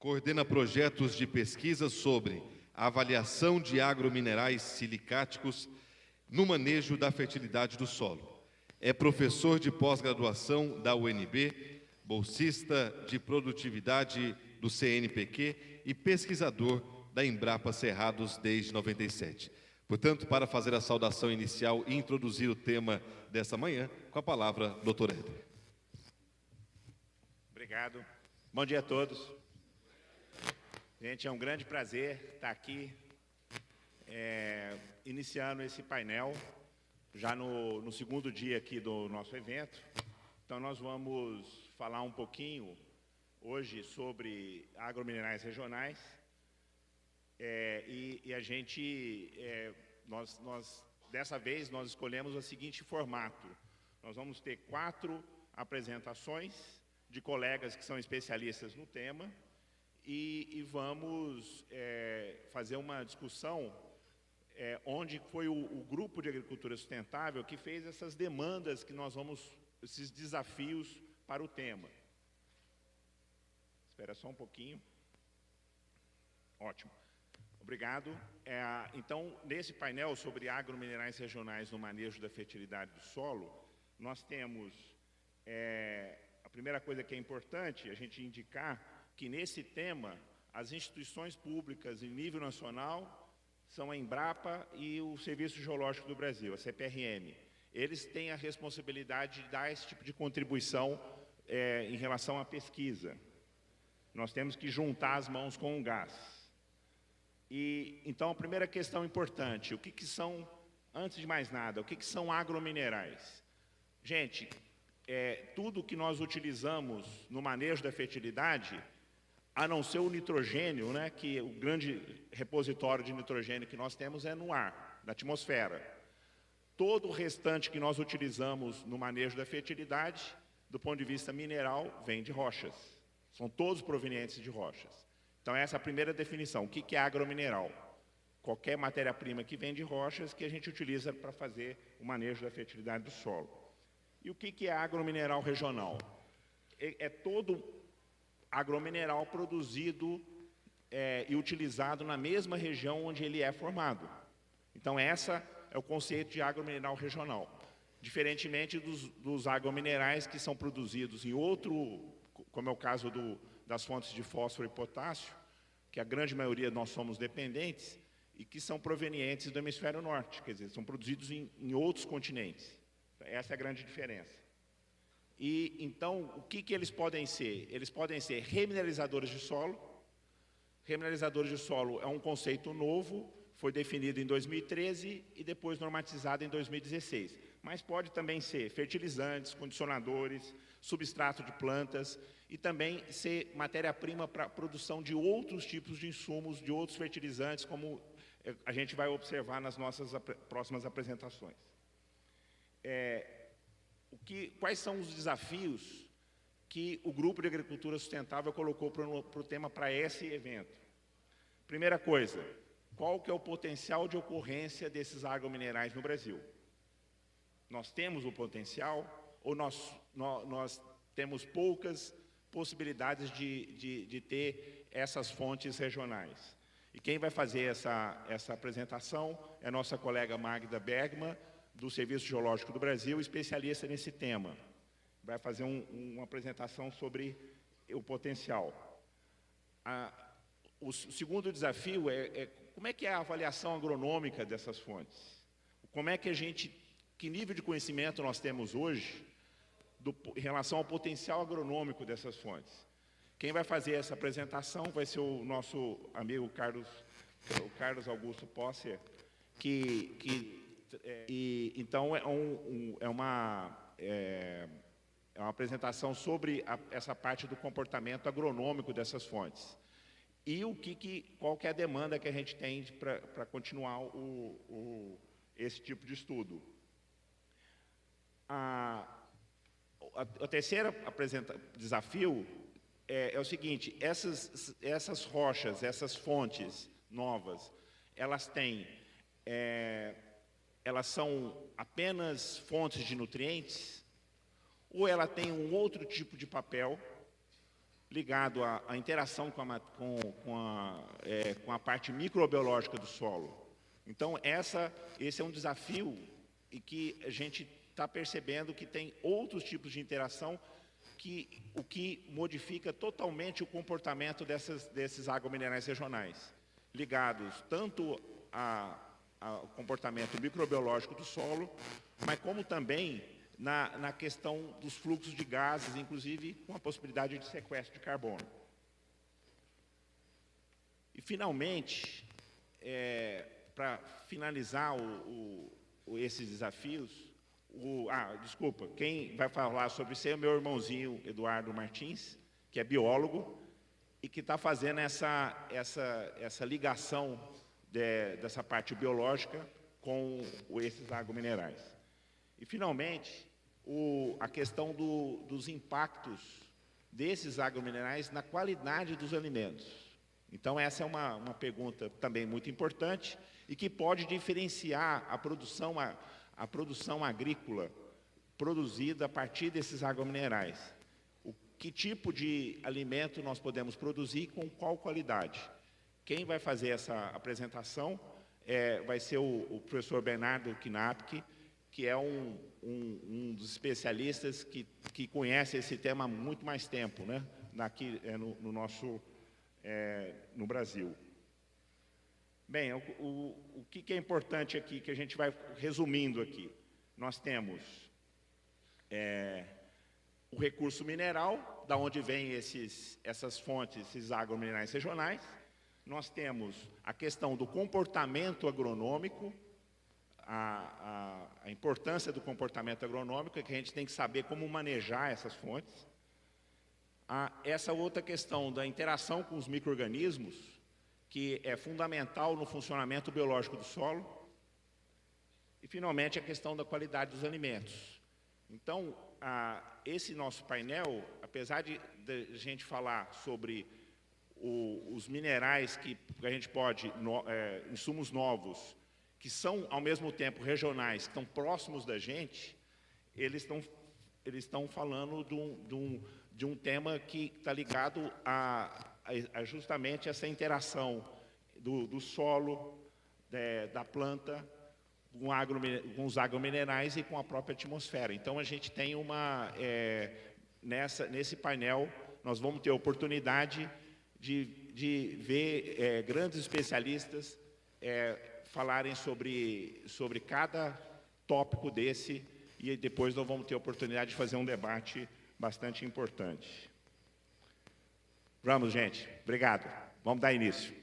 Coordena projetos de pesquisa sobre a avaliação de agrominerais silicáticos no manejo da fertilidade do solo. É professor de pós-graduação da UNB, bolsista de produtividade do CNPq e pesquisador da Embrapa Cerrados desde 97. Portanto, para fazer a saudação inicial e introduzir o tema dessa manhã, com a palavra, doutor Éder. Obrigado. Bom dia a todos. Gente, é um grande prazer estar aqui, iniciando esse painel, já no segundo dia aqui do nosso evento. Então, nós vamos falar um pouquinho hoje sobre agrominerais regionais. Dessa vez, nós escolhemos o seguinte formato. Nós vamos ter 4 apresentações de colegas que são especialistas no tema e vamos fazer uma discussão onde foi o grupo de agricultura sustentável que fez essas demandas que nós vamos, esses desafios para o tema. Espera só um pouquinho. Ótimo. Obrigado. Então, nesse painel sobre agrominerais regionais no manejo da fertilidade do solo, nós temos, a primeira coisa que é importante a gente indicar, que nesse tema, as instituições públicas em nível nacional são a Embrapa e o Serviço Geológico do Brasil, a CPRM. Eles têm a responsabilidade de dar esse tipo de contribuição em relação à pesquisa. Nós temos que juntar as mãos com o gás. Então, a primeira questão importante, o que são, antes de mais nada, o que são agrominerais? Gente, tudo que nós utilizamos no manejo da fertilidade, a não ser o nitrogênio, né, que o grande repositório de nitrogênio que nós temos é no ar, na atmosfera. Todo o restante que nós utilizamos no manejo da fertilidade, do ponto de vista mineral, vem de rochas. São todos provenientes de rochas. Então, essa é a primeira definição. O que é agromineral? Qualquer matéria-prima que vem de rochas que a gente utiliza para fazer o manejo da fertilidade do solo. E o que é agromineral regional? É todo agromineral produzido e utilizado na mesma região onde ele é formado. Então, esse é o conceito de agromineral regional. Diferentemente dos agrominerais que são produzidos em outro, como é o caso das fontes de fósforo e potássio, que a grande maioria nós somos dependentes, e que são provenientes do hemisfério norte, quer dizer, são produzidos em outros continentes. Essa é a grande diferença. Então, o que eles podem ser? Eles podem ser remineralizadores de solo. Remineralizadores de solo é um conceito novo, foi definido em 2013 e depois normatizado em 2016. Mas pode também ser fertilizantes, condicionadores, substrato de plantas e também ser matéria-prima para a produção de outros tipos de insumos, de outros fertilizantes, como a gente vai observar nas nossas próximas apresentações. Quais são os desafios que o Grupo de Agricultura Sustentável colocou para o tema para esse evento? Primeira coisa, qual que é o potencial de ocorrência desses agrominerais no Brasil? Nós temos o potencial ou nós temos poucas possibilidades de ter essas fontes regionais? E quem vai fazer essa apresentação é a nossa colega Magda Bergman, do Serviço Geológico do Brasil, especialista nesse tema. Vai fazer uma apresentação sobre o potencial. O segundo desafio como é que é a avaliação agronômica dessas fontes? Como é que que nível de conhecimento nós temos hoje em relação ao potencial agronômico dessas fontes? Quem vai fazer essa apresentação vai ser o nosso amigo Carlos Augusto Posser, então é uma apresentação sobre essa parte do comportamento agronômico dessas fontes. E qual que é a demanda que a gente tem para continuar esse tipo de estudo. A terceira desafio é o seguinte: essas rochas, essas fontes novas, elas são apenas fontes de nutrientes, ou ela tem um outro tipo de papel, ligado à interação com a parte microbiológica do solo. Então, esse é um desafio e que a gente está percebendo que tem outros tipos de interação o que modifica totalmente o comportamento desses agrominerais regionais, ligados tanto ao comportamento microbiológico do solo, mas como também na questão dos fluxos de gases, inclusive com a possibilidade de sequestro de carbono. E, finalmente, para finalizar esses desafios, desculpa, quem vai falar sobre isso é o meu irmãozinho Eduardo Martins, que é biólogo e que está fazendo essa ligação dessa parte biológica com esses agrominerais. E, finalmente, a questão dos impactos desses agrominerais na qualidade dos alimentos. Então, essa é uma pergunta também muito importante e que pode diferenciar a produção agrícola produzida a partir desses agrominerais. Que tipo de alimento nós podemos produzir e com qual qualidade? Quem vai fazer essa apresentação vai ser o professor Bernardo Knapke, que é um dos especialistas que conhece esse tema há muito mais tempo, né? Aqui no Brasil. Bem, o que é importante aqui, que a gente vai resumindo aqui. Nós temos o recurso mineral, da onde vêm essas fontes, esses agrominerais regionais. Nós temos a questão do comportamento agronômico, a importância do comportamento agronômico, é que a gente tem que saber como manejar essas fontes. Essa outra questão da interação com os micro-organismos, que é fundamental no funcionamento biológico do solo. E, finalmente, a questão da qualidade dos alimentos. Então, esse nosso painel, apesar de a gente falar sobre os minerais que a gente pode, insumos novos, que são, ao mesmo tempo, regionais, que estão próximos da gente, eles estão falando de um tema que está ligado a justamente essa interação do solo, da planta, com os agrominerais e com a própria atmosfera. Então, a gente tem nesse painel, nós vamos ter a oportunidade de ver grandes especialistas falarem sobre cada tópico desse, e depois nós vamos ter a oportunidade de fazer um debate bastante importante. Vamos, gente. Obrigado. Vamos dar início.